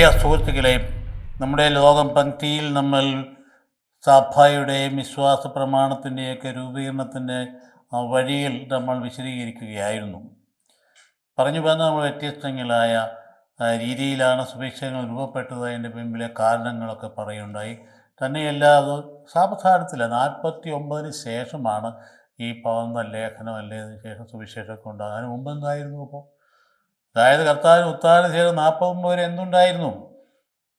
പ്രിയ സുഹൃത്തുക്കളെ, നമ്മുടെ ലോകം പങ്ക്തിയിൽ നമ്മൾ സഭയുടെയും വിശ്വാസ പ്രമാണത്തിൻ്റെയൊക്കെ രൂപീകരണത്തിൻ്റെ വഴിയിൽ നമ്മൾ വിശദീകരിക്കുകയായിരുന്നു. പറഞ്ഞു വന്ന നമ്മൾ വ്യത്യസ്തങ്ങളായ രീതിയിലാണ് സുവിശേഷങ്ങൾ രൂപപ്പെട്ടത്. അതിൻ്റെ പിമ്പിലെ കാരണങ്ങളൊക്കെ പറയുണ്ടായി. തന്നെയല്ല, അത് സാവധാനത്തില്ല 49 ശേഷമാണ് ഈ പവന്ന ലേഖനം അല്ലെ ശേഷം സുവിശേഷമൊക്കെ ഉണ്ടാകും. അതിന് മുമ്പ് എന്തായിരുന്നു? അപ്പോൾ അതായത് കർത്താവിന് ഉത്ഥാനം ചെയ്ത് 40 വരെ എന്തുണ്ടായിരുന്നു?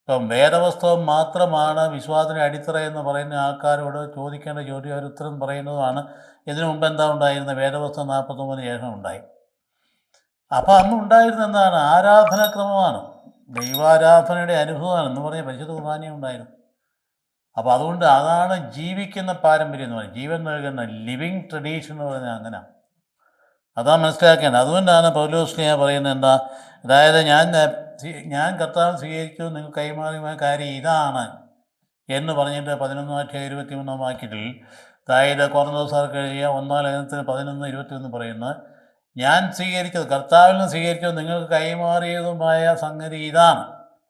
ഇപ്പം വേദപുസ്തകം മാത്രമാണ് വിശ്വാസത്തിൻ്റെ അടിത്തറ എന്ന് പറയുന്ന ആൾക്കാരോട് ചോദിക്കേണ്ട ചോദ്യം അവർ ഉത്തരം പറയുന്നതാണ്. ഇതിനു മുമ്പ് എന്താ ഉണ്ടായിരുന്നത്? വേദപുസ്തകം 49 ശേഷം ഉണ്ടായി. അപ്പം അന്ന് ഉണ്ടായിരുന്ന എന്താണ്? ആരാധനാക്രമമാണ്, ദൈവാരാധനയുടെ അനുഭവമാണ് എന്ന് പറഞ്ഞ പരിശുദ്ധ കുർബാന ഉണ്ടായിരുന്നു. അപ്പോൾ അതുകൊണ്ട് അതാണ് ജീവിക്കുന്ന പാരമ്പര്യം എന്ന് പറയുന്നത്, ജീവൻ നൽകുന്ന ലിവിങ് ട്രഡീഷൻ എന്ന് പറയുന്നത്. അങ്ങനെ അതാണ് മനസ്സിലാക്കേണ്ടത്. അതുകൊണ്ടാണ് പൗലോസ്ലീഹ പറയുന്നത് എന്താ, അതായത് ഞാൻ കർത്താവ് സ്വീകരിച്ചു, നിങ്ങൾ കൈമാറിയ കാര്യം ഇതാണ് എന്ന് പറഞ്ഞിട്ട് 11-23 വാക്യത്തിൽ, അതായത് കൊറിന്തോസ്യർക്ക് എഴുതിയ 1 ലേഖനത്തിന് 11-21 പറയുന്നത്, ഞാൻ സ്വീകരിച്ചത്, കർത്താവിൽ നിന്ന് സ്വീകരിച്ചത് നിങ്ങൾക്ക് കൈമാറിയതുമായ സംഗതി ഇതാണ്,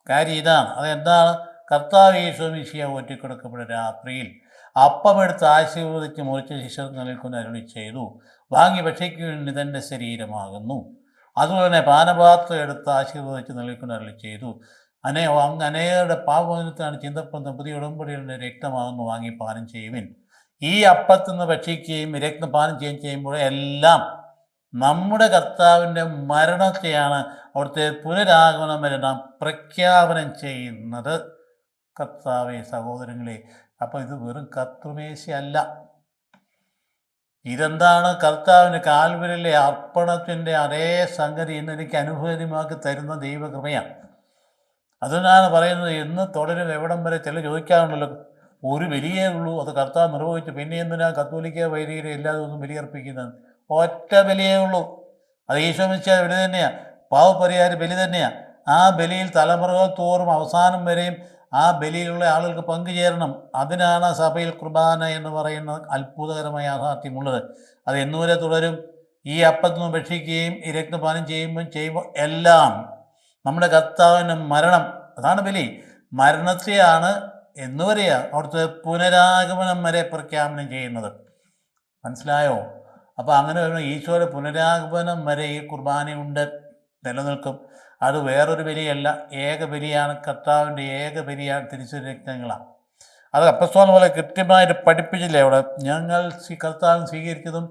കാര്യം ഇതാണ്. അതെന്താണ്? കർത്താവ് യേശു മിശിഹ ഒറ്റിക്കൊടുക്കപ്പെട്ട രാത്രിയിൽ അപ്പമെടുത്ത് ആശീർവദിച്ച് മുറിച്ച ശിഷ്യർക്ക് നൽകുന്ന അരുളി ചെയ്തു, വാങ്ങി ഭക്ഷിക്കുവാൻ ഇതെൻ്റെ ശരീരമാകുന്നു. അതുപോലെ തന്നെ പാനപാത്രം എടുത്ത് ആശീർവദിച്ച് നൽകിക്കൊണ്ട് അരുളി ചെയ്തു, അനേകരുടെ പാപമോചനത്തിനാണ് ചിന്തപ്പെടുന്ന പുതിയ ഉടമ്പടിയുടെ രക്തമാകുന്നു, വാങ്ങി പാനം ചെയ്യുവിൻ. ഈ അപ്പത്തിൽ നിന്ന് ഭക്ഷിക്കുകയും രക്തപാനം ചെയ്യുമ്പോൾ എല്ലാം നമ്മുടെ കർത്താവിൻ്റെ മരണത്തെയാണ്, അവിടുത്തെ പുനരാഗമനം വരെ നാം പ്രഖ്യാപനം ചെയ്യുന്നത്. കർത്താവെ, സഹോദരങ്ങളെ, അപ്പോൾ ഇത് വെറും കർത്തൃമേശയല്ല. ഇതെന്താണ്? കർത്താവിൻ്റെ കാൽവരിലെ അർപ്പണത്തിൻ്റെ അതേ സംഗതി ഇന്ന് എനിക്ക് അനുഭവമാക്കി തരുന്ന ദൈവകൃപയാണ്. അതുകൊണ്ടാണ് പറയുന്നത്, എന്ന് തുടരും എവിടം വരെ. ചില ചോദിക്കാറുണ്ടല്ലോ, ഒരു ബലിയേ ഉള്ളൂ, അത് കർത്താവ് നിർവഹിച്ചു, പിന്നെ എന്തിനാ കത്തോലിക്ക വൈദികരെ എല്ലാ ദിവസവും ബലിയർപ്പിക്കുന്നത്? ഒറ്റ ബലിയേ ഉള്ളൂ, അത് ഈശോ മിശിഹായുടെ ബലി തന്നെയാണ്, പാവപരിഹാര ബലി തന്നെയാണ്. ആ ബലിയിൽ തലമുറകൾ തോറും അവസാനം വരെയും ആ ബലിയിലുള്ള ആളുകൾക്ക് പങ്കുചേരണം. അതിനാണ് സഭയിൽ കുർബാന എന്ന് പറയുന്ന അത്ഭുതകരമായ യാഥാർത്ഥ്യമുള്ളത്. അത് എന്നുവരെ തുടരും. ഈ അപ്പത്തിൽ നിന്ന് ഭക്ഷിക്കുകയും ഈ രക്തപാനം ചെയ്യുമ്പോൾ എല്ലാം നമ്മുടെ കർത്താവിൻ്റെ മരണം, അതാണ് ബലി. മരണത്തെയാണ് എന്നുവരെയാണ് അവിടുത്തെ പുനരാഗമനം വരെ പ്രഖ്യാപനം ചെയ്യുന്നത്. മനസ്സിലായോ? അപ്പോൾ അങ്ങനെ വരുമ്പോൾ ഈശോയുടെ പുനരാഗമനം വരെ ഈ കുർബാനയുണ്ട്, നിലനിൽക്കും. അത് വേറൊരു ബലിയല്ല, ഏക ബലിയാണ്. കർത്താവിൻ്റെ ഏക ബലിയാണ്, തിരിച്ചു രക്തങ്ങളാണ്. അത് അപ്പസ്തോലൻ പോലെ കൃത്യമായിട്ട് പഠിപ്പിച്ചില്ലേ അവിടെ, ഞങ്ങൾ കർത്താവിന് സ്വീകരിച്ചതും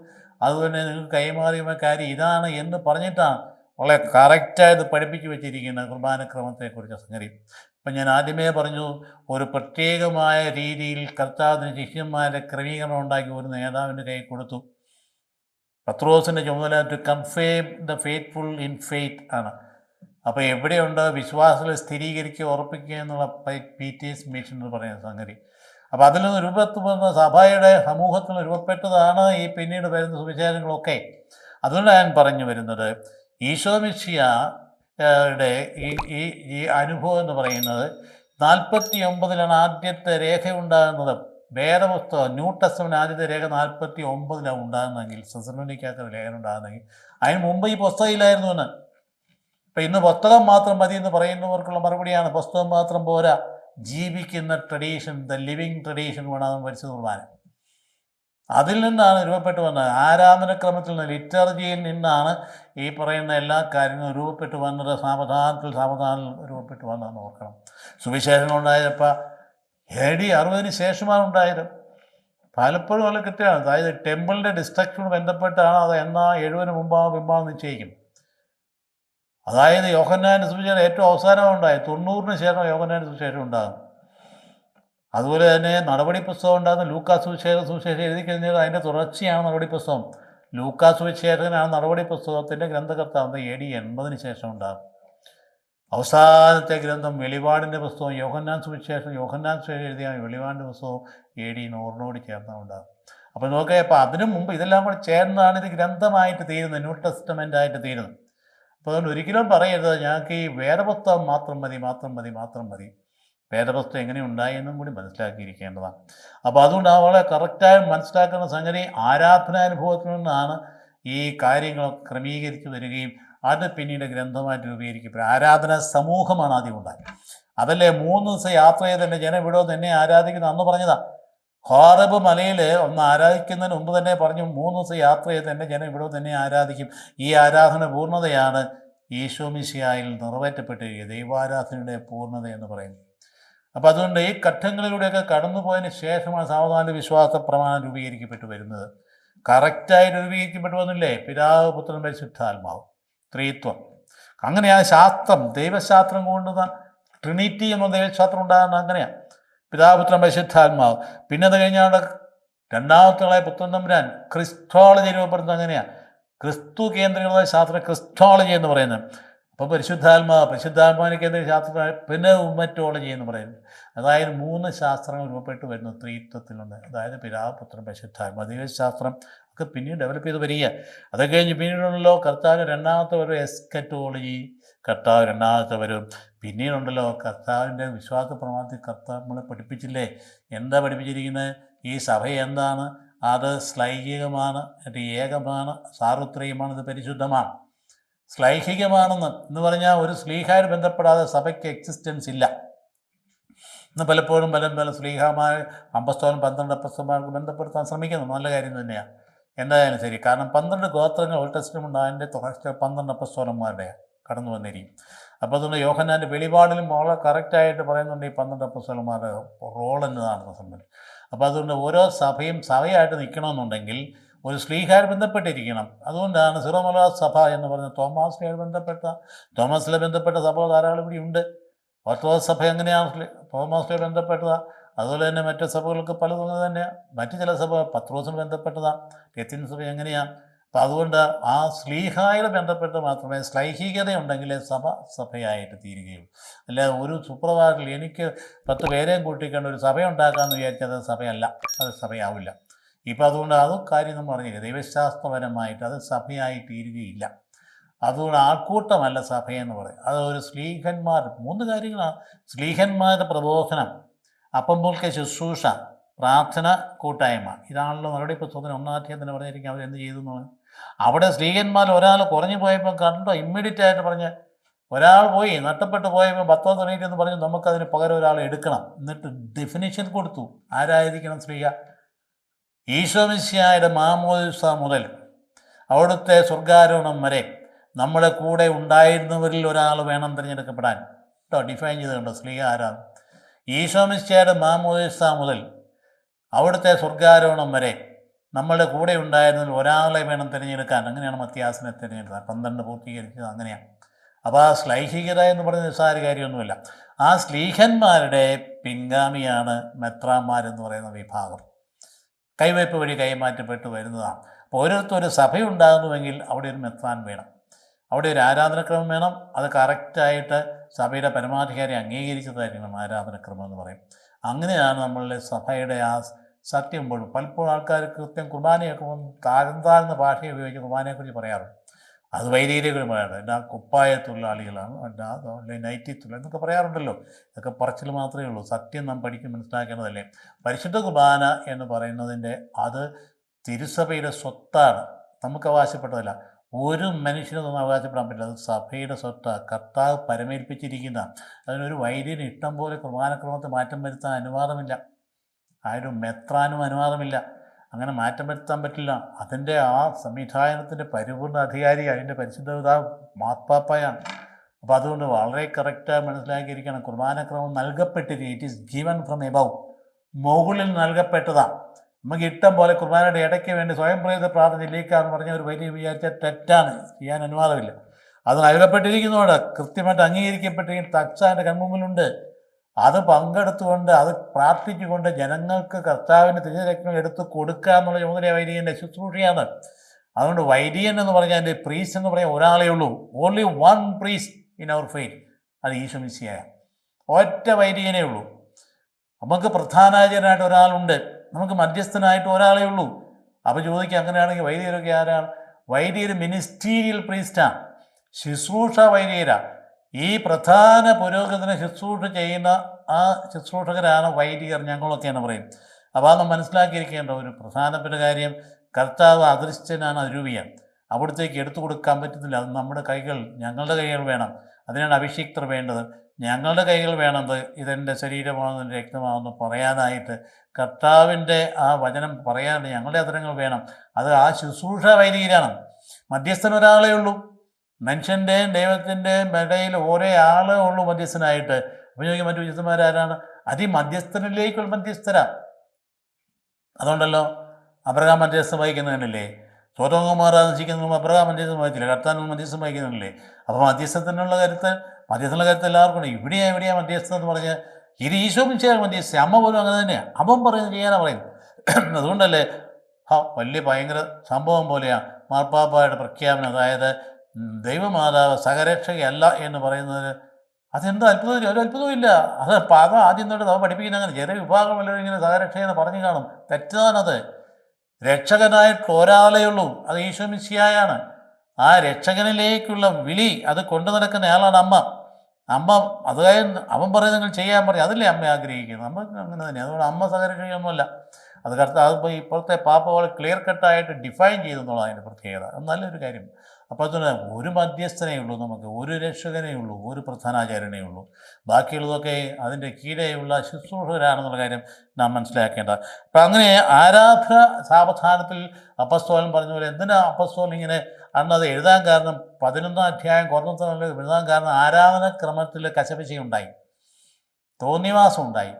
അതുപോലെ നിങ്ങൾക്ക് കൈമാറിയ കാര്യം ഇതാണ് എന്ന് പറഞ്ഞിട്ടാണ് വളരെ കറക്റ്റായത് പഠിപ്പിച്ചു വെച്ചിരിക്കുന്ന കുർബാനക്രമത്തെക്കുറിച്ച് സംഗതി. ഇപ്പം ഞാൻ ആദ്യമേ പറഞ്ഞു, ഒരു പ്രത്യേകമായ രീതിയിൽ കർത്താവിന് ശിഷ്യന്മാരുടെ ക്രമീകരണം ഉണ്ടാക്കി ഒരു നേതാവിൻ്റെ കൈ കൊടുത്തു. പത്രോസിൻ്റെ ചുമതല to confirm the faithful in faith ആണ്. അപ്പോൾ എവിടെയുണ്ട് വിശ്വാസത്തിൽ സ്ഥിരീകരിക്കുക, ഉറപ്പിക്കുക എന്നുള്ള പീറ്റേഴ്സ് മിഷൻ എന്ന് പറയുന്ന സംഗതി. അപ്പോൾ അതിൽ നിന്ന് രൂപപ്പെടുന്ന സഭയുടെ സമൂഹത്തിൽ രൂപപ്പെട്ടതാണ് ഈ പിന്നീട് വരുന്ന സുവിശേഷങ്ങളൊക്കെ. അതുകൊണ്ടാണ് ഞാൻ പറഞ്ഞു വരുന്നത്, ഈശോ മിശിഹായുടെ ഈ അനുഭവം എന്ന് പറയുന്നത് 49 ആദ്യത്തെ രേഖ ഉണ്ടാകുന്നത്. വേദപുസ്തകം ന്യൂ ടെസ്റ്റ്മെന്റ് ആദ്യത്തെ രേഖ 49 ഉണ്ടാകുന്നെങ്കിൽ, സെസലോനിക്കകത്ത് ലേഖനം ഉണ്ടാകുന്നെങ്കിൽ, അതിന് മുമ്പ് ഈ പുസ്തകം ഇല്ലായിരുന്നു എന്ന്. ഇപ്പം ഇന്ന് പുസ്തകം മാത്രം മതി എന്ന് പറയുന്നവർക്കുള്ള മറുപടിയാണ്, പുസ്തകം മാത്രം പോരാ, ജീവിക്കുന്ന ട്രഡീഷൻ, ദ ലിവിങ് ട്രഡീഷൻ വേണം പരിശുദ്ധ കുർബാന. അതിൽ നിന്നാണ് രൂപപ്പെട്ടു വന്നത്. ആരാധനക്രമത്തിൽ നിന്ന്, ലിറ്റർജിയിൽ നിന്നാണ് ഈ പറയുന്ന എല്ലാ കാര്യങ്ങളും രൂപപ്പെട്ടു വന്നത്. സാവധാനത്തിൽ രൂപപ്പെട്ടു വന്നതെന്ന് ഓർക്കണം. സുവിശേഷങ്ങൾ ഉണ്ടായപ്പോൾ AD 60 ശേഷമാണ് ഉണ്ടായത്. പലപ്പോഴും വളരെ കൃത്യമാണ്. അതായത് ടെമ്പിളിൻ്റെ ഡിസ്ട്രക്ഷനോട് ബന്ധപ്പെട്ടാണ് അത് എന്നാൽ 70 മുമ്പാണ് നിശ്ചയിക്കും. അതായത് യോഹന്നാൻ്റെ സുവിശേഷം ഏറ്റവും അവസാനമാണ് ഉണ്ടായത്. 90 ശേഷം യോഹന്നാൻ്റെ സുവിശേഷം ഉണ്ടാകും. അതുപോലെ തന്നെ നടപടി പുസ്തകം ഉണ്ടാകുന്ന ലൂക്കാ സുവിശേഷം എഴുതി കഴിഞ്ഞാൽ അതിൻ്റെ തുടർച്ചയാണ് നടപടി പുസ്തകം. ലൂക്കാ സുവിശേഷനാണ് നടപടി പുസ്തകത്തിൻ്റെ ഗ്രന്ഥകർത്താവ്. AD 80 ശേഷം ഉണ്ടാകും. അവസാനത്തെ ഗ്രന്ഥം വെളിപാടിൻ്റെ പുസ്തകം, യോഹന്നാൻ സുവിശേഷം എഴുതിയ വെളിപാടിൻ്റെ പുസ്തകം AD 100 ചേർന്നാണ് ഉണ്ടാകും. അപ്പോൾ നോക്കുക, അപ്പോൾ അതിനു മുമ്പ് ഇതെല്ലാം കൂടെ ചേർന്നാണ് ഇത് ഗ്രന്ഥമായിട്ട് തീരുന്നത്, ന്യൂ ടെസ്റ്റമെൻ്റ് ആയിട്ട് തീരുന്നത്. അപ്പോൾ അതുകൊണ്ട് ഒരിക്കലും പറയരുത് ഞങ്ങൾക്ക് ഈ വേദപുസ്തകം മാത്രം മതി. വേദപുസ്തകം എങ്ങനെ ഉണ്ടായി എന്നും കൂടി മനസ്സിലാക്കിയിരിക്കേണ്ടതാണ്. അപ്പോൾ അതുകൊണ്ട് അവളെ കറക്റ്റായി മനസ്സിലാക്കുന്ന സംഗതി ആരാധനാനുഭവത്തിൽ നിന്നാണ് ഈ കാര്യങ്ങൾ ക്രമീകരിച്ച് വരികയും അത് പിന്നീട് ഗ്രന്ഥമായിട്ട് രൂപീകരിക്കപ്പെടും. ആരാധന സമൂഹമാണ് ആദ്യം ഉണ്ടായത്. അതല്ലേ 3 ദിവസം യാത്ര ചെയ്തതിൻ്റെ ജനം ഇവിടെ തന്നെ ആരാധിക്കുന്നു അന്ന് പറഞ്ഞതാ. ഹോറബ് മലയിൽ ഒന്ന് ആരാധിക്കുന്നതിന് മുമ്പ് തന്നെ പറഞ്ഞു 3 ദിവസം യാത്ര ചെയ്ത് എൻ്റെ ജനം ഇവിടെ തന്നെ ആരാധിക്കും. ഈ ആരാധന പൂർണ്ണതയാണ് ഈശോ മിശിഹായിൽ നിറവേറ്റപ്പെട്ടിരിക്കുക, ദൈവാരാധനയുടെ പൂർണ്ണത എന്ന് പറയുന്നത്. അപ്പം അതുകൊണ്ട് ഈ ഘട്ടങ്ങളിലൂടെയൊക്കെ കടന്നുപോയതിന് ശേഷമാണ് സാവധാന വിശ്വാസ പ്രമാണം രൂപീകരിക്കപ്പെട്ടു വരുന്നത്. കറക്റ്റായിട്ട് രൂപീകരിക്കപ്പെട്ടു വന്നില്ലേ? പിതാവ്, പുത്രൻ, പരിശുദ്ധാത്മാവ്, ത്രിത്വം. അങ്ങനെ ആ ശാസ്ത്രം, ദൈവശാസ്ത്രം കൊണ്ടുവന്ന ട്രിനിറ്റി എന്ന ദൈവശാസ്ത്രം ഉണ്ടാകുന്നത് അങ്ങനെയാണ്. പിതാവ്, പുത്രൻ, പരിശുദ്ധാത്മാവ്. പിന്നെ അത് കഴിഞ്ഞാണ് രണ്ടാമത്തെ പുത്രൻ തമ്പുരാൻ. ക്രിസ്റ്റോളജി രൂപപ്പെടുന്നത് അങ്ങനെയാണ്. ക്രിസ്തു കേന്ദ്രീകൃത ശാസ്ത്രം ക്രിസ്റ്റോളജി എന്ന് പറയുന്നത്. അപ്പോൾ പരിശുദ്ധാത്മാവിനെ കേന്ദ്ര ശാസ്ത്ര പിന്നെ ഉമ്മറ്റോളജി എന്ന് പറയുന്നത്. അതായത് 3 ശാസ്ത്രങ്ങൾ രൂപപ്പെട്ടു വരുന്നു ത്രിത്വത്തിലുണ്ട്. അതായത് പിതാവ്, പുത്രൻ, പരിശുദ്ധാത്മാവ്. ദൈവശാസ്ത്രം ഒക്കെ പിന്നീട് ഡെവലപ്പ് ചെയ്ത് വരിക. അത് കഴിഞ്ഞ് പിന്നീടുണ്ടല്ലോ കർത്താവ് രണ്ടാമത്തെ വരും എസ്കറ്റോളജി, കർത്താവ് രണ്ടാമത്തെ വരും. പിന്നീടുണ്ടല്ലോ കർത്താവിൻ്റെ വിശ്വാസ പ്രമാണത്തിൽ കർത്താവ് നമ്മളെ പഠിപ്പിച്ചില്ലേ? എന്താ പഠിപ്പിച്ചിരിക്കുന്നത്? ഈ സഭ എന്താണ്? അത് ശ്ലൈഹികമാണ്, അത് ഏകമാണ്, സാർവത്രികമാണ്, ഇത് പരിശുദ്ധമാണ്. ശ്ലൈഹികമാണെന്ന് പറഞ്ഞാൽ ഒരു സ്ലീഹായിട്ട് ബന്ധപ്പെടാതെ സഭയ്ക്ക് എക്സിസ്റ്റൻസ് ഇല്ല. ഇന്ന് പലപ്പോഴും പല സ്ലീഹമാർ അപ്പസ്തോലൻ 12 അപ്പസ്തോലന്മാർക്ക് ബന്ധപ്പെടുത്താൻ ശ്രമിക്കുന്നു. നല്ല കാര്യം തന്നെയാണ്. എന്തായാലും ശരി. കാരണം 12 ഗോത്രങ്ങൾ ഓൾഡ് ടെസ്റ്റ്മെന്റ് അതിൻ്റെ തുടർച്ച 12 അപ്പസ്തോലന്മാരുടെയാണ് കടന്നു വന്നിരിക്കും. അപ്പോൾ അതുകൊണ്ട് യോഹന്നാൻ്റെ വെളിപാടിലും വളരെ കറക്റ്റായിട്ട് പറയുന്നുണ്ട് ഈ 12 അപ്പസ്തോലന്മാരുടെ റോൾ എന്നതാണെന്ന് സംബന്ധിച്ച്. അപ്പോൾ അതുകൊണ്ട് ഓരോ സഭയും സഭയായിട്ട് നിൽക്കണമെന്നുണ്ടെങ്കിൽ ഒരു സ്ലീഹായിട്ട് ബന്ധപ്പെട്ടിരിക്കണം. അതുകൊണ്ടാണ് സിറോ മലബാർ സഭ എന്ന് പറഞ്ഞ തോമസിലെ ബന്ധപ്പെട്ട സഭ ധാരാളം ഇവിടെ ഉണ്ട്. ഓർത്തഡോക്സ് സഭ എങ്ങനെയാണ് തോമസിലെ ബന്ധപ്പെട്ടതാണ്. അതുപോലെ തന്നെ മറ്റ് സഭകൾക്ക് പലതും തന്നെയാണ്. മറ്റു ചില സഭ പത്രോസിന് ബന്ധപ്പെട്ടതാണ്. ലത്തീൻ സഭ എങ്ങനെയാണ്. അപ്പം അതുകൊണ്ട് ആ സ്ലീഹായിൽ ബന്ധപ്പെട്ട് മാത്രമേ ശ്ലൈഹികത ഉണ്ടെങ്കിലേ സഭയായിട്ട് തീരുകയുള്ളൂ. അല്ല ഒരു സുപ്രഭാതത്തിൽ എനിക്ക് 10 പേരെയും കൂട്ടിക്കൊണ്ട് ഒരു സഭയുണ്ടാക്കാമെന്ന് വിചാരിച്ചത് സഭയല്ല, അത് സഭയാവില്ല. ഇപ്പം അതുകൊണ്ട് അത് കാര്യം നമ്മൾ പറഞ്ഞില്ല. ദൈവശാസ്ത്രപരമായിട്ട് അത് സഭയായി തീരുകയില്ല. അതുകൊണ്ട് ആൾക്കൂട്ടമല്ല സഭയെന്ന് പറയും. അത് ഒരു സ്ലീഹന്മാർ 3 കാര്യങ്ങളാണ്. സ്ലീഹന്മാരുടെ പ്രബോധനം, അപ്പം പോൽക്കെ ശുശ്രൂഷ, പ്രാർത്ഥന, കൂട്ടായ്മ. ഇതാണല്ലോ മറുപടി പുസ്തകത്തിന് 1-ാം അധ്യായത്തിന് പറഞ്ഞിരിക്കും അവരെന്ത് ചെയ്തു എന്നുള്ളത്. അവിടെ സ്ലീഹന്മാർ ഒരാൾ കുറഞ്ഞു പോയപ്പോൾ കണ്ടോ, ഇമ്മീഡിയറ്റ് ആയിട്ട് പറഞ്ഞ് ഒരാൾ പോയി നഷ്ടപ്പെട്ട് പോയപ്പോൾ 10 തൊണ്ണൂറ്റി എന്ന് പറഞ്ഞ് നമുക്കതിന് പകരം ഒരാൾ എടുക്കണം. എന്നിട്ട് ഡെഫിനിഷൻ കൊടുത്തു. ആരായിരിക്കണം സ്ലീഹ? ഈശോ മിശിഹായുടെ മാമോദിസ മുതൽ അവിടുത്തെ സ്വർഗാരോഹണം വരെ നമ്മുടെ കൂടെ ഉണ്ടായിരുന്നവരിൽ ഒരാൾ വേണം തിരഞ്ഞെടുക്കപ്പെടാൻ. കേട്ടോ, ഡിഫൈൻ ചെയ്തിട്ടുണ്ടോ സ്ലീഹ ആരാണ്? ഈശോ മിശിഹായുടെ മാമോദിസ മുതൽ അവിടുത്തെ സ്വർഗാരോഹണം വരെ നമ്മളുടെ കൂടെ ഉണ്ടായിരുന്നതിൽ ഒരാളെ വേണം തിരഞ്ഞെടുക്കാൻ. അങ്ങനെയാണ് മത്യാസിനെ തിരഞ്ഞെടുക്കുക. 12 പൂർത്തീകരിച്ചത് അങ്ങനെയാണ്. അപ്പോൾ ആ ശ്ലൈഹികത എന്ന് പറയുന്ന നിസ്സാര കാര്യമൊന്നുമില്ല. ആ സ്ലീഹന്മാരുടെ പിൻഗാമിയാണ് മെത്രാന്മാരെന്ന് പറയുന്ന വിഭാഗം. കൈവയ്പ് വഴി കൈമാറ്റപ്പെട്ട് വരുന്നതാണ്. അപ്പോൾ ഓരോരുത്തരും സഭയുണ്ടാകുന്നുവെങ്കിൽ അവിടെ ഒരു മെത്രാൻ വേണം, അവിടെ ഒരു ആരാധനക്രമം വേണം. അത് കറക്റ്റായിട്ട് സഭയുടെ പരമാധികാരി അംഗീകരിച്ചതായിരിക്കണം ആരാധനക്രമം എന്ന് പറയും. അങ്ങനെയാണ് നമ്മളുടെ സഭയുടെ ആ സത്യം. പലപ്പോഴും ആൾക്കാർ കൃത്യം കുർബാനയൊക്കെ താഴ്ന്ന ഭാഷയെ ഉപയോഗിച്ച് കുർബാനയെക്കുറിച്ച് പറയാറുണ്ട്. അത് വൈദികരെക്കുറിച്ച് പറയാറുണ്ട്. എല്ലാ കുപ്പായ തൊഴിലാളികളാണ്, എല്ലാ നൈറ്റി തൊഴിലാളി എന്നൊക്കെ പറയാറുണ്ടല്ലോ. ഇതൊക്കെ പറച്ചിൽ മാത്രമേ ഉള്ളൂ. സത്യം നാം പഠിക്കും മനസ്സിലാക്കേണ്ടതല്ലേ. പരിശുദ്ധ കുർബാന എന്ന് പറയുന്നതിൻ്റെ അത് തിരുസഭയുടെ സ്വത്താണ്, നമുക്ക് അവകാശപ്പെട്ടതല്ല. ഒരു മനുഷ്യനൊന്നും അവകാശപ്പെടാൻ പറ്റില്ല. അത് സഭയുടെ സ്വത്താണ്, കർത്താവ് പരമേൽപ്പിച്ചിരിക്കുന്ന. അതിനൊരു വൈദികന് ഇഷ്ടം പോലെ കുർബാനക്രമത്തെ മാറ്റം വരുത്താൻ അനുവാദമില്ല. ആരും മെത്രാനും അനുവാദമില്ല. അങ്ങനെ മാറ്റം വരുത്താൻ പറ്റില്ല. അതിൻ്റെ ആ സംവിധാനത്തിൻ്റെ പരിപൂർണ അധികാരി അതിൻ്റെ പരിശുദ്ധ പിതാവ് മാർപ്പാപ്പയാണ്. അപ്പോൾ അതുകൊണ്ട് വളരെ കറക്റ്റായി മനസ്സിലാക്കിയിരിക്കണം. കുർബാനക്രമം നൽകപ്പെട്ടിരിക്കും. It is given from above, മുകളിൽ നൽകപ്പെട്ടതാണ്. നമുക്ക് ഇഷ്ടം പോലെ കുർബാനയുടെ ഇടയ്ക്ക് വേണ്ടി സ്വയം പ്രേരിത പ്രാർത്ഥന ചെല്ലിക്കാന്ന് പറഞ്ഞ ഒരു വലിയ വിചാരിച്ച തെറ്റാണ്, ചെയ്യാൻ അനുവാദമില്ല. അത് നൽകപ്പെട്ടിരിക്കുന്നതുകൊണ്ട് കൃത്യമായിട്ട് അംഗീകരിക്കപ്പെട്ടിരിക്കുന്ന തക്സാൻ്റെ കൺമുമ്പിലുണ്ട്. അത് പങ്കെടുത്തുകൊണ്ട് അത് പ്രാർത്ഥിച്ചുകൊണ്ട് ജനങ്ങൾക്ക് കർത്താവിൻ്റെ തിരുരത്നം എടുത്ത് കൊടുക്കുക എന്നുള്ള ചുമതല വൈദികൻ്റെ ശുശ്രൂഷയാണ്. അതുകൊണ്ട് വൈദികൻ എന്ന് പറഞ്ഞാൽ അതിൻ്റെ പ്രീസ്റ്റ് എന്ന് പറയാൻ ഒരാളേ ഉള്ളൂ. Only one priest in our faith, അത് ഈശോ മിശിഹായ ഒറ്റ വൈദികനേ ഉള്ളൂ. നമുക്ക് പ്രധാനാചാര്യനായിട്ട് ഒരാളുണ്ട്, നമുക്ക് മധ്യസ്ഥനായിട്ട് ഒരാളേ ഉള്ളൂ. അപ്പോൾ ചോദിക്കുക, അങ്ങനെയാണെങ്കിൽ വൈദികരൊക്കെ ആരാണ്? വൈദികർ മിനിസ്റ്റീരിയൽ പ്രീസ്റ്റാണ്, ശുശ്രൂഷ വൈദികരാണ്. ഈ പ്രധാന പുരോഹിതനെ ശുശ്രൂഷ ചെയ്യുന്ന ആ ശുശ്രൂഷകരാണ് വൈദികർ, ഞങ്ങളൊക്കെയാണ് പറയും. അപ്പോൾ അത് മനസ്സിലാക്കിയിരിക്കേണ്ട ഒരു പ്രധാനപ്പെട്ട കാര്യം, കർത്താവ് അദൃശ്യനാണ്, അരൂപിയാണ്. അവിടത്തേക്ക് എടുത്തു കൊടുക്കാൻ പറ്റുന്നില്ല. അത് നമ്മുടെ കൈകൾ, ഞങ്ങളുടെ കൈകൾ വേണം. അതിനാണ് അഭിഷിക്തർ വേണ്ടത്. ഞങ്ങളുടെ കൈകൾ വേണത് ഇതെൻ്റെ ശരീരമാകുന്ന രക്തമാകുന്നു പറയാനായിട്ട്. കർത്താവിൻ്റെ ആ വചനം പറയാനായിട്ട് ഞങ്ങളുടെ അധരങ്ങൾ വേണം. അത് ആ ശുശ്രൂഷ വൈദികരാണ്. മധ്യസ്ഥൻ ഒരാളേ ഉള്ളൂ. മനുഷ്യൻ്റെയും ദൈവത്തിൻ്റെയും ഇടയിൽ ഒരേ ആളേ ഉള്ളൂ മധ്യസ്ഥനായിട്ട്. അപ്പോൾ ചോദിക്കും മറ്റു വിശുദ്ധന്മാരാരാണ്? മധ്യസ്ഥനിലേക്കുള്ള മധ്യസ്ഥരാ. അതുകൊണ്ടല്ലോ അബ്രഹാം മധ്യസ്ഥം വഹിക്കുന്നതല്ലേ. സ്വതോകുമാർ നശിക്കുന്നതും അബ്രഹാം മധ്യസ്ഥം വഹിച്ചില്ല, കർത്താൻ മധ്യസ്ഥം വഹിക്കുന്നില്ലേ. അപ്പോൾ മധ്യസ്ഥത്തിനുള്ള കാര്യത്തിൽ എല്ലാവർക്കും ഉണ്ട്. എവിടെയാ മധ്യസ്ഥം എന്ന് പറഞ്ഞ് ഇത് ഈശോ മിശിഹായാണ് മധ്യസ്ഥ. അമ്മ പോലും അങ്ങനെ തന്നെയാണ്. അവൻ പറയുന്നത് ചെയ്യാനാണ് പറയുന്നത്. അതുകൊണ്ടല്ലേ വലിയ ഭയങ്കര സംഭവം പോലെയാണ് മാർപ്പാപ്പായുടെ പ്രഖ്യാപനം. അതായത് ദൈവമാതാവ് സഹരക്ഷകയല്ല എന്ന് പറയുന്നത് അതെന്താ അത്ഭുതം? ഒരു അത്ഭുതവും ഇല്ല. അത് ആദ്യം തൊട്ട് അവ പഠിപ്പിക്കുന്ന അങ്ങനെ ചെറിയ വിഭാഗം വല്ലതും ഇങ്ങനെ സഹരക്ഷയെന്ന് പറഞ്ഞു കാണും. തെറ്റാണത്. രക്ഷകനായിട്ട് ഒരാളേ ഉള്ളൂ, അത് ഈശോ മിശിഹായാണ്. ആ രക്ഷകനിലേക്കുള്ള വിളി അത് കൊണ്ടു നടക്കുന്ന ആളാണ് അമ്മ. അത് അവൻ പറയുന്നത് നിങ്ങൾ ചെയ്യാൻ പറയും. അതല്ലേ അമ്മ ആഗ്രഹിക്കുന്നത്. അമ്മ അങ്ങനെ തന്നെ. അതുകൊണ്ട് അമ്മ സഹരക്ഷയൊന്നുമല്ല. അതിപ്പോൾ ഇപ്പോഴത്തെ പാപ്പ വളരെ ക്ലിയർ കട്ടായിട്ട് ഡിഫൈൻ ചെയ്തെന്നുള്ളത് അതിൻ്റെ പ്രത്യേകത. അത് നല്ലൊരു കാര്യം. അപ്പോൾ തന്നെ ഒരു മധ്യസ്ഥനേ ഉള്ളൂ നമുക്ക്, ഒരു രക്ഷകനേ ഉള്ളൂ, ഒരു പ്രധാനാചാര്യനേ ഉള്ളൂ. ബാക്കിയുള്ളതൊക്കെ അതിൻ്റെ കീഴെയുള്ള ശുശ്രൂഷകരാണെന്നുള്ള കാര്യം നാം മനസ്സിലാക്കേണ്ടത്. അപ്പം അങ്ങനെ ആരാധന സാവധാനത്തിൽ അപ്പസ്തോലൻ പറഞ്ഞ പോലെ എന്തിനാ അപ്പസ്തോലൻ ഇങ്ങനെ അന്നത് എഴുതാൻ കാരണം 11-ാം അധ്യായം കുറഞ്ഞ എഴുതാൻ കാരണം ആരാധനക്രമത്തിൽ കശപിശയുണ്ടായി, തോന്നിവാസം ഉണ്ടായി.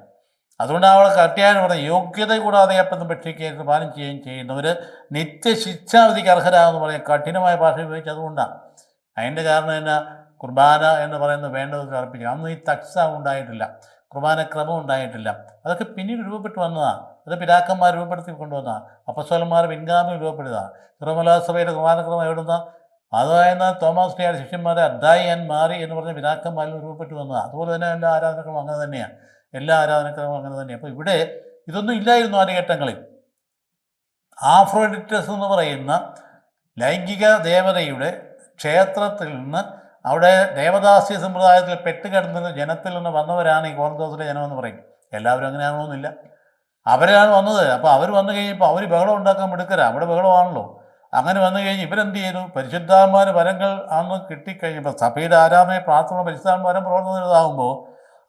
അതുകൊണ്ട് അവളെ കട്ടിയാൻ പറഞ്ഞ യോഗ്യത കൂടാതെ അപ്പം ഭക്ഷിക്കുകയും പാനം ചെയ്യുകയും ചെയ്യുന്നവർ നിത്യശിക്ഷാവിധിക്ക് അർഹരാകുമെന്ന് പറഞ്ഞ കഠിനമായ ഭാഷ ഉപയോഗിച്ച്. അതുകൊണ്ടാണ് അതിൻ്റെ കാരണം എന്നാ, കുർബാന എന്ന് പറയുന്നത് വേണ്ടത് അർപ്പിക്കുക. അന്ന് ഈ തക്സ ഉണ്ടായിട്ടില്ല, കുർബാനക്രമം ഉണ്ടായിട്ടില്ല. അതൊക്കെ പിന്നീട് രൂപപ്പെട്ട് വന്നതാണ്. അത് പിതാക്കന്മാർ രൂപപ്പെടുത്തി കൊണ്ടുവന്നതാണ്. അപ്പസ്തോലന്മാർ പിൻഗാമികൾ രൂപപ്പെടുന്നതാണ്. തിരുമലാസഭയുടെ കുർബാനക്രമം എവിടുന്ന അതായത് തോമസ് ലിയുടെ ശിഷ്യന്മാരെ അദ്ദായിയാൻ മാറി എന്ന് പറഞ്ഞ പിതാക്കന്മാരിൽ രൂപപ്പെട്ട് വന്നതാണ്. അതുപോലെ തന്നെ എല്ലാ ആരാധനക്രമം അങ്ങനെ തന്നെയാണ്. എല്ലാ ആരാധനക്രമവും അങ്ങനെ തന്നെയാണ്. അപ്പോൾ ഇവിടെ ഇതൊന്നും ഇല്ലായിരുന്നു ആദ്യഘട്ടങ്ങളിൽ. ആഫ്രോഡിറ്റസ് എന്ന് പറയുന്ന ലൈംഗിക ദേവതയുടെ ക്ഷേത്രത്തിൽ നിന്ന്, അവിടെ ദേവദാസ്യ സമ്പ്രദായത്തിൽ പെട്ടുകിടന്ന ജനത്തിൽ നിന്ന് വന്നവരാണ് ഈ കോർന്തോസിലെ ജനമെന്ന് പറയും. എല്ലാവരും അങ്ങനെ ആകണമെന്നില്ല. അവരാണ് വന്നത്. അപ്പോൾ അവർ വന്നു കഴിഞ്ഞപ്പോൾ അവർ ബഹളം ഉണ്ടാക്കാൻ എടുക്കരാ. അവിടെ ബഹളമാണല്ലോ. അങ്ങനെ വന്നു കഴിഞ്ഞ് ഇവരെന്ത് ചെയ്തു? പരിശുദ്ധാത്മാവിന് വരങ്ങൾ അന്ന് കിട്ടിക്കഴിഞ്ഞപ്പോൾ സഭയുടെ ആരാധനയെ പ്രാർത്ഥന പരിശുദ്ധാത്മ വരം പ്രവർത്തനമാകുമ്പോൾ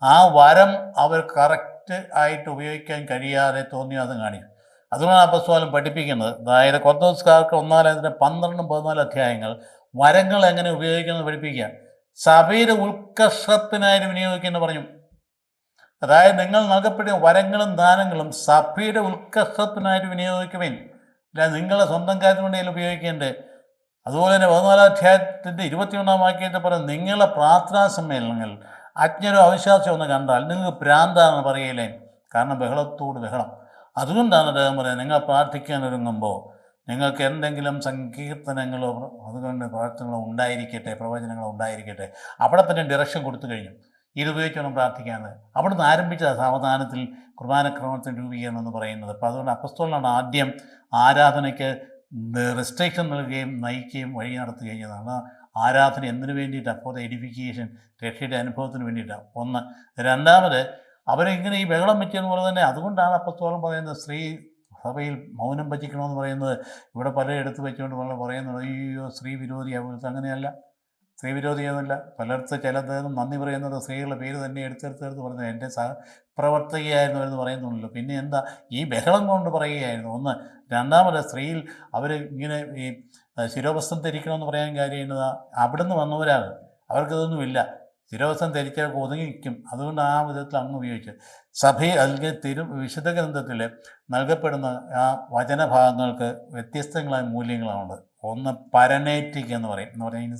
ആ വരം അവർ കറക്റ്റ് ആയിട്ട് ഉപയോഗിക്കാൻ കഴിയാതെ തോന്നിയാതും കാണിക്കും. അതുകൊണ്ടാണ് അപ്പസ്തോലൻ പഠിപ്പിക്കുന്നത്. അതായത് കൊർന്തോസ്കാർക്ക് 1-14 അധ്യായങ്ങൾ വരങ്ങൾ എങ്ങനെ ഉപയോഗിക്കുന്നത് പഠിപ്പിക്കുക. സഭയുടെ ഉത്കർഷത്തിനായിട്ട് വിനിയോഗിക്കുമെന്ന് പറഞ്ഞു. അതായത് നിങ്ങൾ നൽകപ്പെടുന്ന വരങ്ങളും ദാനങ്ങളും സഭയുടെ ഉത്കർഷത്തിനായിട്ട് വിനിയോഗിക്കുവിൻ, അല്ല നിങ്ങളുടെ സ്വന്തം കാര്യത്തിന് വേണ്ടി ഉപയോഗിക്കേണ്ടത്. അതുപോലെ തന്നെ 14-ാം അധ്യായത്തിൻ്റെ 21-ാം വാക്യത്തിൽ പറയുന്നത് നിങ്ങളുടെ പ്രാർത്ഥനാ സമ്മേളനങ്ങൾ അജ്ഞരോ അവിശ്വാസമോ ഒന്ന് കണ്ടാൽ നിങ്ങൾക്ക് ഭ്രാന്താണെന്ന് പറയലേ. കാരണം ബഹളത്തോട് ബഹളം. അതുകൊണ്ടാണ് അദ്ദേഹം പറയുന്നത് നിങ്ങൾ പ്രാർത്ഥിക്കാൻ ഒരുങ്ങുമ്പോൾ നിങ്ങൾക്ക് എന്തെങ്കിലും സങ്കീർത്തനങ്ങളോ അതുകൊണ്ട് പ്രാർത്ഥനകളോ ഉണ്ടായിരിക്കട്ടെ, പ്രവചനങ്ങളോ ഉണ്ടായിരിക്കട്ടെ. അവിടെ തന്നെ ഡിറക്ഷൻ കൊടുത്തു കഴിഞ്ഞു. ഇതുപയോഗിച്ച് വേണം പ്രാർത്ഥിക്കാമെന്ന്. അവിടുന്ന് ആരംഭിച്ചത് സാവധാനത്തിൽ കുർബാനക്രമത്തിന് രൂപീകരണം എന്ന് പറയുന്നത്. അപ്പോൾ അതുകൊണ്ട് അപ്പസ്തോലനാണ് ആദ്യം ആരാധനയ്ക്ക് റെസ്ട്രിക്ഷൻ നൽകുകയും നയിക്കുകയും വഴി നടത്തുകയും ചെയ്തതാണ്. ആരാധന എന്തിനു വേണ്ടിയിട്ടാണ്? ഫോർ ദ എഡിഫിക്കേഷൻ, രക്ഷയുടെ അനുഭവത്തിന് വേണ്ടിയിട്ടാണ്. ഒന്ന്. രണ്ടാമത് അവരിങ്ങനെ ഈ ബഹളം വെച്ചെന്ന് പോലെ തന്നെ അതുകൊണ്ടാണ് അപ്പസ്തോലൻ പറയുന്നത് സ്ത്രീ സഭയിൽ മൗനം ഭജിക്കണമെന്ന് പറയുന്നത്. ഇവിടെ പലരും എടുത്തു വെച്ചുകൊണ്ട് നമ്മൾ പറയുന്നത് അയ്യോ സ്ത്രീ വിരോധിയാവുന്നത്. അങ്ങനെയല്ല, സ്ത്രീ വിരോധിയൊന്നുമില്ല. പലയിടത്ത് ചിലത് നന്ദി പറയുന്നത് സ്ത്രീകളുടെ പേര് തന്നെ എടുത്തെടുത്ത് പറയുന്നത് എൻ്റെ സഹപ്രവർത്തകയായിരുന്നു എന്ന് പറയുന്നുണ്ടല്ലോ. പിന്നെ എന്താ ഈ ബഹളം കൊണ്ട് പറയുകയായിരുന്നു? ഒന്ന്. രണ്ടാമത് സ്ത്രീയിൽ അവർ ഇങ്ങനെ ഈ ശിരോവസ്ത്രം ധരിക്കണമെന്ന് പറയാൻ കാര്യം എന്നതാ അവിടുന്ന് വന്നവരാണ്. അവർക്കിതൊന്നുമില്ല. ശിരോവസ്ത്രം ധരിച്ചവർക്ക് ഒതുങ്ങി നിൽക്കും. അതുകൊണ്ട് ആ വിധത്തിൽ അങ്ങ് ഉപയോഗിച്ച് സഭയിൽ അല്ലെങ്കിൽ വിശുദ്ധ ഗ്രന്ഥത്തിൽ നൽകപ്പെടുന്ന ആ വചനഭാഗങ്ങൾക്ക് വ്യത്യസ്തങ്ങളായ മൂല്യങ്ങളാണുള്ളത്. ഒന്ന് പരനേറ്റിക് എന്ന് പറഞ്ഞാൽ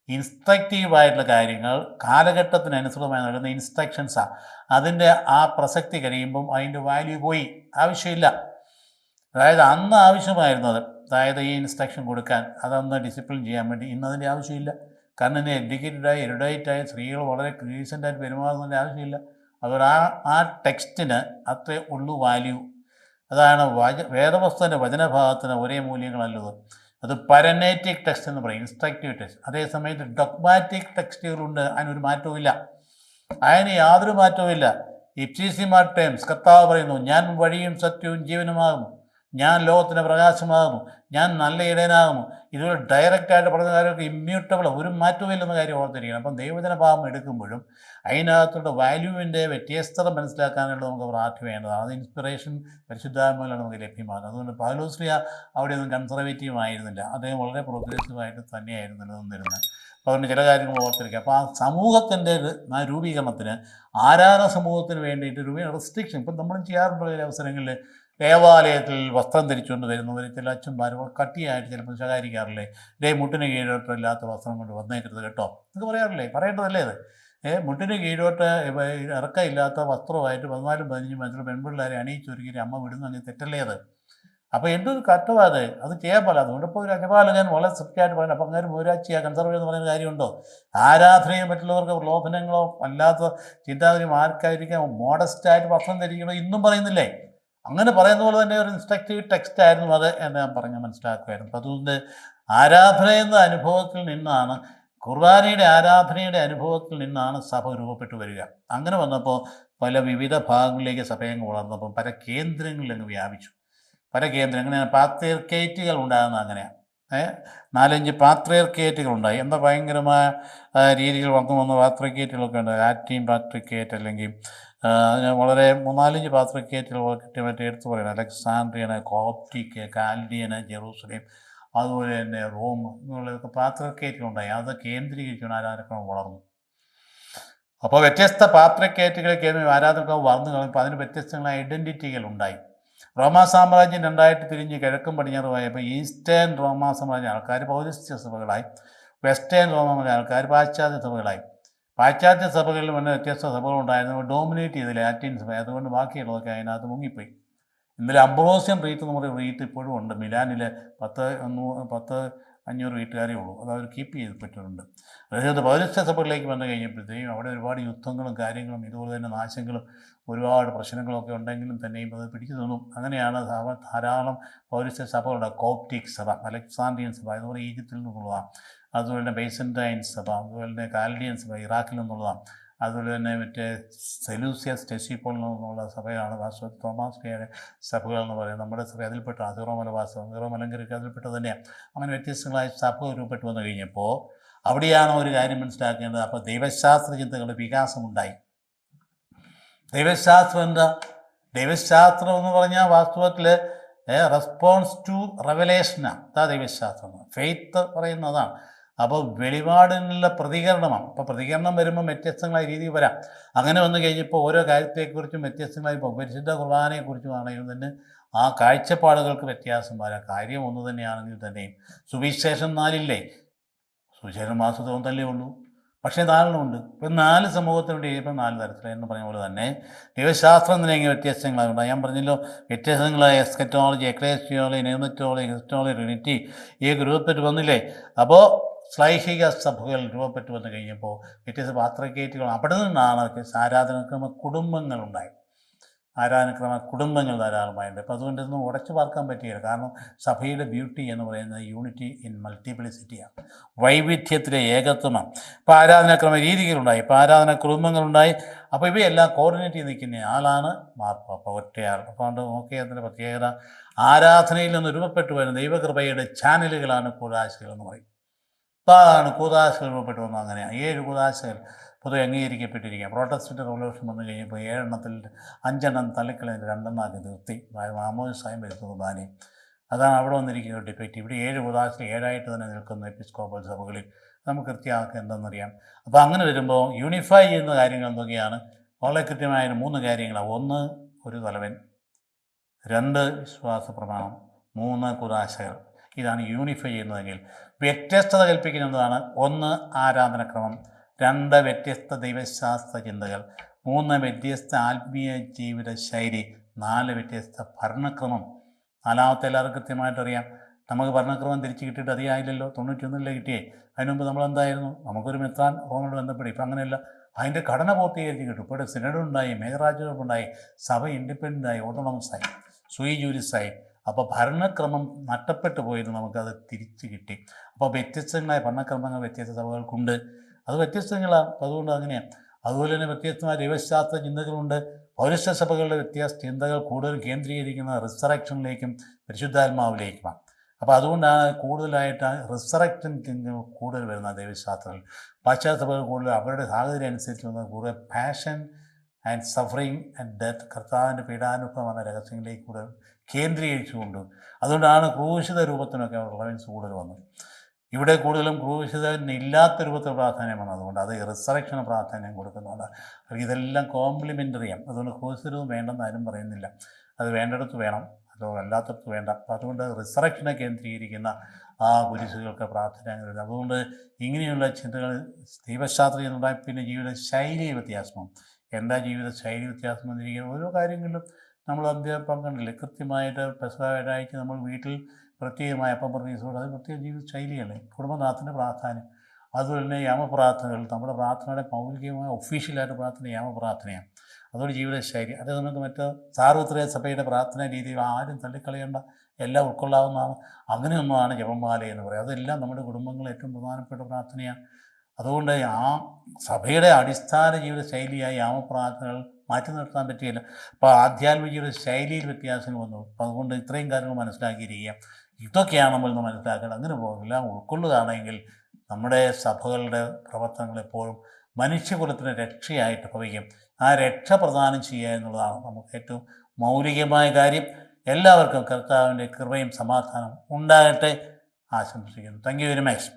ഇൻസ്ട്രക്റ്റീവായിട്ടുള്ള കാര്യങ്ങൾ കാലഘട്ടത്തിനനുസൃതമായി നൽകുന്ന ഇൻസ്ട്രക്ഷൻസാണ്. അതിൻ്റെ ആ പ്രസക്തി കഴിയുമ്പം അതിൻ്റെ വാല്യൂ പോയി, ആവശ്യമില്ല. അതായത് അന്ന് ആവശ്യമായിരുന്നത്, അതായത് ഈ ഇൻസ്ട്രക്ഷൻ കൊടുക്കാൻ, അതൊന്ന് ഡിസിപ്ലിൻ ചെയ്യാൻ വേണ്ടി ഇന്നതിൻ്റെ ആവശ്യമില്ല. കാരണം ഇന്ന് എഡ്യൂക്കേറ്റഡായി എരുഡൈറ്റായ സ്ത്രീകൾ വളരെ ഡീസൻ്റായിട്ട് പെരുമാറുന്നതിൻ്റെ ആവശ്യമില്ല. അതുകൊണ്ട് ആ ടെക്സ്റ്റിന് അത്രേ ഉള്ളൂ വാല്യൂ. അതാണ് വേദപുസ്തകത്തിൻ്റെ വചനഭാഗത്തിന് ഒരേ മൂല്യങ്ങളല്ലത്. അത് പരനേറ്റിക് ടെക്സ്റ്റ് എന്ന് പറയും, ഇൻസ്ട്രക്റ്റീവ് ടെക്സ്റ്റ്. അതേസമയത്ത് ഡൊഗ്മാറ്റിക് ടെക്സ്റ്റുകളുണ്ട്, അതിനൊരു മാറ്റവുമില്ല, അതിന് യാതൊരു മാറ്റവുമില്ല. ഇപ്സിസിമാർ ടേംസ് കർത്താവ് പറയുന്നു ഞാൻ വഴിയും സത്യവും ജീവനുമാകുന്നു, ഞാൻ ലോകത്തിൻ്റെ പ്രകാശമാകുന്നു, ഞാൻ നല്ല ഇടയനാകുന്നു. ഇതുപോലെ ഡയറക്റ്റായിട്ട് പറഞ്ഞ കാര്യമൊക്കെ ഇമ്മ്യൂട്ടബിൾ, ഒരു മാറ്റവും ഇല്ലെന്ന കാര്യം ഓർത്തിരിക്കണം. അപ്പം ദൈവജന ഭാവം എടുക്കുമ്പോഴും അതിനകത്തുള്ള വാല്യൂവിൻ്റെ വ്യത്യസ്തത മനസ്സിലാക്കാനുള്ള നമുക്ക് പ്രാർത്ഥന വേണ്ടതാണ്. അത് ഇൻസ്പിറേഷൻ പരിശുദ്ധാത്മാവിലാണ് നമുക്ക് ലഭ്യമാകുന്നത്. അതുകൊണ്ട് പൗലോസ്ലിയ അവിടെയൊന്നും കൺസർവേറ്റീവ് ആയിരുന്നില്ല, അദ്ദേഹം വളരെ പ്രോഗ്രസീവായിട്ട് തന്നെയായിരുന്നു നിലനിന്നിരുന്നത്. അപ്പോൾ അതുകൊണ്ട് ചില കാര്യങ്ങൾ ഓർത്തിരിക്കുക. അപ്പോൾ ആ സമൂഹത്തിൻ്റെ രൂപീകരണത്തിന്, ആരാധന സമൂഹത്തിന് വേണ്ടിയിട്ട് റെസ്ട്രിക്ഷൻ ഇപ്പം നമ്മളും ചെയ്യാറുണ്ട്. ചില അവസരങ്ങളിൽ ദേവാലയത്തിൽ വസ്ത്രം ധരിച്ചുകൊണ്ട് വരുന്നവർ ചില അച്ഛന്മാർ കട്ടിയായിട്ട് ചിലപ്പോൾ ശകാരിക്കാറില്ലേ, മുട്ടിന് കീഴോട്ടില്ലാത്ത വസ്ത്രം കൊണ്ട് വന്നേക്കരുത് കേട്ടോ എന്നൊക്കെ പറയാറില്ലേ, പറയേണ്ടതല്ലേ അത്? മുട്ടിന് കീഴോട്ട് ഇറക്കമില്ലാത്ത വസ്ത്രമായിട്ട് 14-15 വയസ്സുള്ള പെൺപിള്ളേരെ അണിയിച്ചൊരുക്കി അമ്മ വിടുന്നു, അങ്ങനെ തെറ്റല്ലേ അത്? അപ്പോൾ എന്തൊരു കഷ്ടമാണ് അത് ചെയ്യാൻ പോലെ. അതുകൊണ്ട് ഇപ്പോൾ ഒരു അജപാലകൻ വളരെ സ്ട്രിക്റ്റായിട്ട് പറയുന്നത്, അപ്പം അങ്ങനെ മൂരാച്ചിയ കൺസർവേറ്റീവ് എന്ന് പറയുന്ന കാര്യമുണ്ടോ? ആരാധനയോ മറ്റുള്ളവർക്ക് പ്രലോഭനങ്ങളോ അല്ലാത്ത ചിന്താഗതി ആർക്കായിരിക്കാം മോഡസ്റ്റായിട്ട് വസ്ത്രം ധരിക്കണോ ഇന്നും പറയുന്നില്ലേ? അങ്ങനെ പറയുന്ന പോലെ തന്നെ ഒരു ഇൻസ്ട്രക്റ്റീവ് ടെക്സ്റ്റ് ആയിരുന്നു അത് എന്ന് ഞാൻ പറഞ്ഞ് മനസ്സിലാക്കുമായിരുന്നു. അപ്പം അതുകൊണ്ട് ആരാധന എന്ന അനുഭവത്തിൽ നിന്നാണ്, കുർബാനയുടെ ആരാധനയുടെ അനുഭവത്തിൽ നിന്നാണ് സഭ രൂപപ്പെട്ടു വരിക. അങ്ങനെ വന്നപ്പോൾ പല വിവിധ ഭാഗങ്ങളിലേക്ക് സഭയങ്ങ് വളർന്നപ്പോൾ പല കേന്ദ്രങ്ങളിലങ്ങ് വ്യാപിച്ചു. പല കേന്ദ്രം എങ്ങനെയാണ് പാത്രിയർക്കേറ്റുകൾ ഉണ്ടാകുന്നത്, അങ്ങനെയാണ് 4-5 പാത്രിയർക്കേറ്റുകൾ ഉണ്ടായി. എന്താ ഭയങ്കരമായ രീതികൾ വന്ന പാത്രിക്കേറ്റുകളൊക്കെ ഉണ്ട്. ലാറ്റിൻ പാത്രിക്കേറ്റ്, അല്ലെങ്കിൽ വളരെ 3-4 പാത്രിക്കേറ്റുകൾ കൃത്യമായിട്ട് എടുത്തു പറയുന്നത് അലക്സാണ്ട്രിയന്, കോപ്റ്റിക്, കാൽഡിയന്, ജെറൂസലേം, അതുപോലെ തന്നെ റോം എന്നുള്ളതൊക്കെ പാത്രിക്കേറ്റുകളുണ്ടായി. അത് കേന്ദ്രീകരിച്ചാണ് ആരാധനക്രമം വളർന്നു. അപ്പോൾ വ്യത്യസ്ത പാത്രിക്കേറ്റുകളൊക്കെ ആരാധനക്രമം വളർന്നു കഴിയുമ്പോൾ അതിന് വ്യത്യസ്തങ്ങളായ ഐഡൻറ്റിറ്റികൾ ഉണ്ടായി. റോമാ സാമ്രാജ്യം 2ആയിട്ട് തിരിഞ്ഞ് കിഴക്കും പടിഞ്ഞാറുമായപ്പോൾ ഈസ്റ്റേൺ റോമാ സാമ്രാജ്യം ആൾക്കാർ പൗരസ്ത്യ സഭകളായി, വെസ്റ്റേൺ റോമാ ആൾക്കാർ പാശ്ചാത്യ സഭകളായി. പാശ്ചാത്യ സഭകളിൽ വന്ന വ്യത്യസ്ത സഭകളുണ്ടായിരുന്നു, ഡോമിനേറ്റ് ചെയ്ത് ലാറ്റിൻ സഭ. അതുകൊണ്ട് ബാക്കിയുള്ളതൊക്കെ അതിനകത്ത് മുങ്ങിപ്പോയി. ഇന്നലെ അംബ്രോസിയൻ റീത്ത് എന്ന് പറയുന്ന റീത്ത് ഇപ്പോഴും ഉണ്ട്. മിലാനിൽ 10-500 വീട്ടുകാരേ ഉള്ളൂ. അത് അവർ കീപ്പ് ചെയ്ത് പറ്റുന്നുണ്ട്. അതായത് പൗരസ്ത്യ സഭകളിലേക്ക് വന്നു കഴിഞ്ഞപ്പോഴത്തേക്കും അവിടെ ഒരുപാട് യുദ്ധങ്ങളും കാര്യങ്ങളും ഇതുപോലെ തന്നെ നാശങ്ങളും ഒരുപാട് പ്രശ്നങ്ങളൊക്കെ ഉണ്ടെങ്കിലും തന്നെയും അത് പിടിച്ചു നിന്നു. അങ്ങനെയാണ് ധാരാളം പൗരസ്ത്യ സഭകളുടെ കോപ്റ്റിക് സഭ, അലക്സാണ്ട്രിയൻ സഭ അതുപോലെ ഈജിപ്തിൽ നിന്നുള്ളതാണ്, അതുപോലെ തന്നെ ബൈസന്റൈൻ സഭ, അതുപോലെ തന്നെ കാൽഡിയൻ സഭ ഇറാഖിൽ നിന്നുള്ളതാണ്, അതുപോലെ തന്നെ മറ്റേ സെലൂസിയസ് ടെസിപ്പോൾ എന്നുള്ള സഭയാണ് വാസ്തവത്തിൽ തോമാസ്ലിയുടെ സഭകൾ എന്ന് പറയുന്നത്. നമ്മുടെ സഭ അതിൽപ്പെട്ട അതിറോ മലബാസം, അതിറോ മലങ്കരയ്ക്ക് അതിൽപ്പെട്ടത് തന്നെയാണ്. അങ്ങനെ വ്യത്യസ്തങ്ങളായ സഭ രൂപപ്പെട്ടു വന്നു കഴിഞ്ഞപ്പോൾ അവിടെയാണ് ഒരു കാര്യം മനസ്സിലാക്കേണ്ടത്. അപ്പോൾ ദൈവശാസ്ത്ര ചിന്തകളുടെ വികാസമുണ്ടായി. ദൈവശാസ്ത്രം എന്താ? ദൈവശാസ്ത്രം എന്ന് പറഞ്ഞാൽ വാസ്തവത്തിൽ റെസ്പോൺസ് ടു റെവലേഷനാണ്. അതാ ദൈവശാസ്ത്രം. ഫെയ്ത്ത് പറയുന്നതാണ്. അപ്പോൾ വെളിപാടിനുള്ള പ്രതികരണമാണ്. അപ്പോൾ പ്രതികരണം വരുമ്പോൾ വ്യത്യസ്തങ്ങളായ രീതിയിൽ വരാം. അങ്ങനെ വന്നു കഴിഞ്ഞപ്പോൾ ഓരോ കാര്യത്തെക്കുറിച്ചും വ്യത്യസ്തങ്ങളായി, ഇപ്പോൾ പരിശുദ്ധ കുർബാനയെക്കുറിച്ചുമാണെങ്കിൽ തന്നെ ആ കാഴ്ചപ്പാടുകൾക്ക് വ്യത്യാസം വരാം. കാര്യം ഒന്ന് തന്നെയാണെങ്കിൽ തന്നെയും സുവിശേഷം 4 സുവിശേഷം മാസത്തോളം തന്നെ ഉള്ളൂ, പക്ഷേ 4 ഇപ്പം 4 സമൂഹത്തിനുണ്ട്. ഇപ്പം 4 തരത്തിൽ എന്ന് പറഞ്ഞ പോലെ തന്നെ ദൈവശാസ്ത്രം തന്നെ ഇങ്ങനെ വ്യത്യസ്തങ്ങളായുണ്ട്. ഞാൻ പറഞ്ഞല്ലോ, വ്യത്യസ്തങ്ങളായ എസ്കറ്റോളജി, എക്ലേസിയോളജി, നെമറ്റോളജി, ക്രിസ്റ്റോളജി, ട്രിനിറ്റി ഈ രൂപപ്പെട്ട് വന്നില്ലേ? അപ്പോൾ ശ്ലൈഹിക സഭകൾ രൂപപ്പെട്ടു വന്നു കഴിഞ്ഞപ്പോൾ വ്യത്യസ്ത പാത്രിക്കേറ്റുകൾ, അവിടെ നിന്നാണ് ആരാധനക്രമ കുടുംബങ്ങളുണ്ടായി. ആരാധനക്രമ കുടുംബങ്ങൾ ധാരാളമായിട്ടുണ്ട്. അപ്പോൾ അതുകൊണ്ടൊന്നും ഉടച്ചു പാർക്കാൻ പറ്റുകയില്ല. കാരണം സഭയുടെ ബ്യൂട്ടി എന്ന് പറയുന്നത് യൂണിറ്റി ഇൻ മൾട്ടിപ്ലിസിറ്റിയാണ്, വൈവിധ്യത്തിലെ ഏകത്വമാണ്. ഇപ്പോൾ ആരാധനാക്രമ രീതികളുണ്ടായി, ഇപ്പോൾ ആരാധന കുടുംബങ്ങളുണ്ടായി. അപ്പോൾ ഇവയെല്ലാം കോർഡിനേറ്റ് ചെയ്ത് നിൽക്കുന്ന ആളാണ് മാർപ്പാപ്പ, ഒറ്റയാൾ. അപ്പോൾ അതുകൊണ്ട് നോക്കിയതിൻ്റെ പ്രത്യേകത, ആരാധനയിൽ നിന്ന് രൂപപ്പെട്ടു വരുന്ന ദൈവകൃപയുടെ ചാനലുകളാണ് കൂദാശകൾ എന്ന് പറയും. അപ്പോൾ അതാണ് കൂദാശകൾ രൂപപ്പെട്ടു വന്നത്. അങ്ങനെയാണ് 7 കൂദാശകൾ പൊതുവെ അംഗീകരിക്കപ്പെട്ടിരിക്കുക. പ്രോട്ടസ്റ്റന്റ് റവല്യൂഷൻ വന്നു കഴിഞ്ഞപ്പോൾ 7 എണ്ണത്തിൽ 5 എണ്ണം തള്ളിക്കളഞ്ഞ് 2 എണ്ണമാക്കി നിർത്തി. മാമോദിസായും വരുന്ന കുർബാനയും. അതാണ് അവിടെ വന്നിരിക്കുന്ന ഡിബേറ്റ്. ഇവിടെ 7 കൂദാശകൾ 7ആയിട്ട് തന്നെ നിൽക്കുന്ന എപ്പിസ്കോപ്പൽ സഭകളിൽ നമുക്ക് കൃത്യമാക്കുക എന്തെന്നറിയാം. അപ്പോൾ അങ്ങനെ വരുമ്പോൾ യൂണിഫൈ ചെയ്യുന്ന കാര്യങ്ങൾ എന്തൊക്കെയാണ്? വളരെ കൃത്യമായ 3 കാര്യങ്ങളാണ്. 1 ഒരു തലവൻ, 2 വിശ്വാസ പ്രമാണം, 3 കൂദാശകൾ. ഇതാണ് യൂണിഫൈ ചെയ്യുന്നതെങ്കിൽ. വ്യത്യസ്തത കൽപ്പിക്കുന്നതാണ് 1 ആരാധനക്രമം, 2 വ്യത്യസ്ത ദൈവശാസ്ത്ര ചിന്തകൾ, 3 വ്യത്യസ്ത ആത്മീയ ജീവിത ശൈലി, 4 വ്യത്യസ്ത ഭരണക്രമം. 4-മത്തെ എല്ലാവർക്കും കൃത്യമായിട്ടറിയാം. നമുക്ക് ഭരണക്രമം തിരിച്ച് കിട്ടിയിട്ട് അധികമായില്ലല്ലോ, 91 കിട്ടിയേ. അതിന് മുമ്പ് നമ്മളെന്തായിരുന്നു? നമുക്കൊരു മെത്രാൻ റോമോട് ബന്ധപ്പെടി. ഇപ്പം അങ്ങനെയല്ല, അതിൻ്റെ ഘടന പൂർത്തീകരിച്ച് കിട്ടും. ഇപ്പോൾ സിനഡുണ്ടായി, മേഘരാജ്യങ്ങളുണ്ടായി, സഭ ഇൻഡിപെൻഡൻ്റായി, ഓട്ടോണമസായി, സുയി ജൂരിസായി. അപ്പോൾ ഭരണക്രമം നഷ്ടപ്പെട്ടു പോയത് നമുക്കത് തിരിച്ച് കിട്ടി. അപ്പോൾ വ്യത്യസ്തങ്ങളായ ഭരണക്രമങ്ങൾ വ്യത്യസ്ത സഭകൾക്കുണ്ട്. അത് വ്യത്യസ്തങ്ങളാണ്. അതുകൊണ്ട് അങ്ങനെയാണ്. അതുപോലെ തന്നെ വ്യത്യസ്തമായ ദൈവശാസ്ത്ര ചിന്തകളുണ്ട്. പൗരസ്ത്യ സഭകളുടെ വ്യത്യാസ ചിന്തകൾ കൂടുതൽ കേന്ദ്രീകരിക്കുന്ന റിസറക്ഷനിലേക്കും പരിശുദ്ധാത്മാവിലേക്കുമാണ്. അപ്പോൾ അതുകൊണ്ടാണ് കൂടുതലായിട്ട് റിസറക്ഷൻ കൂടുതൽ വരുന്ന ദൈവശാസ്ത്രത്തിൽ. പാശ്ചാത്യ സഭകൾ കൂടുതൽ അവരുടെ സാഹചര്യം അനുസരിച്ച് വന്ന കൂടുതൽ passion and suffering and death, കർത്താവിൻ്റെ പീഡാനുഭവം എന്ന രഹസ്യങ്ങളിലേക്ക് കൂടുതൽ കേന്ദ്രീകരിച്ചുകൊണ്ട്, അതുകൊണ്ടാണ് ക്രൂശിത രൂപത്തിനൊക്കെ റിലവൻസ് കൂടുതൽ വന്നത്. ഇവിടെ കൂടുതലും ക്രൂശിതനില്ലാത്ത രൂപത്തിൽ പ്രാധാന്യം വന്നതുകൊണ്ട് അത് റിസറക്ഷന് പ്രാധാന്യം കൊടുക്കുന്നുണ്ട്. ഇതെല്ലാം കോംപ്ലിമെൻ്ററിയാണ്. അതുകൊണ്ട് ക്രൂശിത രൂപം വേണ്ടെന്ന് ആരും പറയുന്നില്ല. അത് വേണ്ടിടത്ത് വേണം, അതോ അല്ലാത്തടത്ത് വേണ്ട. അപ്പം അതുകൊണ്ട് റിസറക്ഷനെ കേന്ദ്രീകരിക്കുന്ന ആ കുരിശുകൾക്ക് പ്രാധാന്യം വരുന്നത്. അതുകൊണ്ട് ഇങ്ങനെയുള്ള ചിന്തകൾ ദൈവശാസ്ത്രീയനുണ്ടായി. പിന്നെ ജീവിത ശൈലി വ്യത്യാസമാണ്. എന്താ ജീവിത ശൈലി വ്യത്യാസം വന്നിരിക്കുന്നത്? ഓരോ കാര്യങ്ങളിലും നമ്മൾ അഭ്യർത്ഥം കണ്ടില്ലേ, കൃത്യമായിട്ട് പെസഹാഴ്ച നമ്മൾ വീട്ടിൽ പ്രത്യേകമായ അപ്പം പറഞ്ഞോട് അത് പ്രത്യേക ജീവിത ശൈലിയാണ്. കുടുംബനാഥൻ്റെ പ്രാധാന്യം, അതുപോലെ തന്നെ യാമപ്രാർത്ഥനകൾ, നമ്മുടെ പ്രാർത്ഥനയുടെ മൗലികമായ ഒഫീഷ്യലായിട്ട് പ്രാർത്ഥന യാമപ്രാർത്ഥനയാണ്. അതൊരു ജീവിത ശൈലി. അതേ സമയത്ത് മറ്റ് സാർവത്രിക സഭയുടെ പ്രാർത്ഥന രീതിയിൽ ആരും തള്ളിക്കളയേണ്ട, എല്ലാം ഉൾക്കൊള്ളാവുന്നതാണ്. അങ്ങനെയൊന്നുമാണ് ജപമാല എന്ന് പറയുന്നത്. അതെല്ലാം നമ്മുടെ കുടുംബങ്ങളിൽ ഏറ്റവും പ്രധാനപ്പെട്ട പ്രാർത്ഥനയാണ്. അതുകൊണ്ട് ആ സഭയുടെ അടിസ്ഥാന ജീവിത ശൈലിയായി യാമപ്രാർത്ഥനകൾ മാറ്റി നിർത്താൻ പറ്റിയില്ല. അപ്പോൾ ആധ്യാത്മിക ജീവിത ശൈലിയിൽ വ്യത്യാസങ്ങൾ വന്നു. അപ്പോൾ അതുകൊണ്ട് ഇത്രയും കാര്യങ്ങൾ മനസ്സിലാക്കിയിരിക്കുക. ഇതൊക്കെയാണ് നമ്മളിന്ന് മനസ്സിലാക്കേണ്ടത്. അങ്ങനെ പോകില്ല, ഉൾക്കൊള്ളുകയാണെങ്കിൽ നമ്മുടെ സഭകളുടെ പ്രവർത്തനങ്ങൾ എപ്പോഴും മനുഷ്യകുലത്തിന് രക്ഷയായിട്ട് ഭവിക്കും. ആ രക്ഷ പ്രദാനം ചെയ്യുക എന്നുള്ളതാണ് നമുക്ക് ഏറ്റവും മൗലികമായ കാര്യം. എല്ലാവർക്കും കർത്താവിൻ്റെ കൃപയും സമാധാനം ഉണ്ടാകട്ടെ ആശംസിക്കുന്നു. Thank you very much.